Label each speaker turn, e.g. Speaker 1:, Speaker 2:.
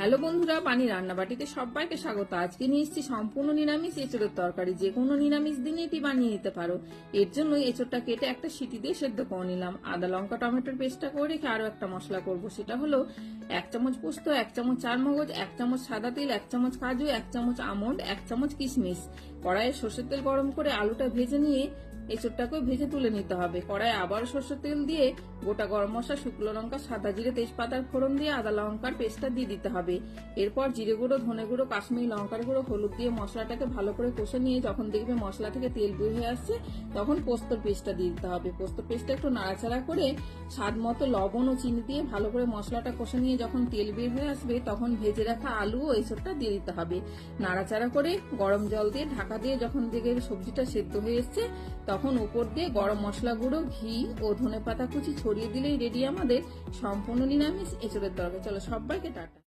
Speaker 1: Hello বন্ধুরা, পানি রান্নাবাটিতে সবাইকে স্বাগত। আজকে নিয়ে এসেছি সম্পূর্ণ নিরামিষ এঁচড়ের তরকারি। যে কোনো নিরামিষ দিনে এটি বানিয়ে নিতে পারো। এর জন্য এঁচড়টা কেটে একটা সিটি দিয়ে সেদ্ধ করে নিলাম। আদা লঙ্কা টমেটোর পেস্টটা করে রেখে আরো একটা মশলা করব। সেটা হলো 1 চামচ পোস্ত, 1 চামচ চারমগজ, 1 চামচ সাদা তিল, 1 চামচ কাজু, 1 চামচ আমন্ড, 1 চামচ কিশমিশ। কড়াইয়ে সর্ষের তেল গরম করে আলুটা ভেজে নিয়ে এঁচড়টাকেও ভেজে তুলে নিতে হবে। কড়াইয়ে আবার সর্ষের তেল দিয়ে গোটা গরম মশলা, শুকনো লঙ্কা, সাদা জিরে, তেজপাতার ফোড়ন দিয়ে আদা লঙ্কার পেস্টটা দিয়ে দিতে হবে। এরপর জিরে গুঁড়ো, ধনে গুঁড়ো, কাশ্মীরি লঙ্কার গুঁড়ো, হলুদ দিয়ে মশলাটাকে ভালো করে কষে নিয়ে যখন দেখবে মশলা থেকে তেল বের হয়ে আসছে তখন পোস্তর পেস্টটা দিয়ে দিতে হবে। পোস্তর পেস্টটা একটু নাড়াচাড়া করে স্বাদ মতো লবণ ও চিনি দিয়ে ভালো করে মশলাটা কষে নিয়ে যখন তেল বের হয়ে আসবে তখন ভেজে রাখা আলু ও এঁচড়টা দিয়ে দিতে হবে। নাড়াচাড়া করে গরম জল দিয়ে ঢাকা দিয়ে যখন দেখবে সবজিটা সেদ্ধ হয়ে এসছে তখন উপর দিয়ে গরম মশলা গুঁড়ো, ঘি ও ধনেপাতা কুচি ছড়িয়ে দিলেই রেডি আমাদের সম্পূর্ণ নিরামিষ এঁচড়ের তরকারি। চলো সবাইকে টাটা।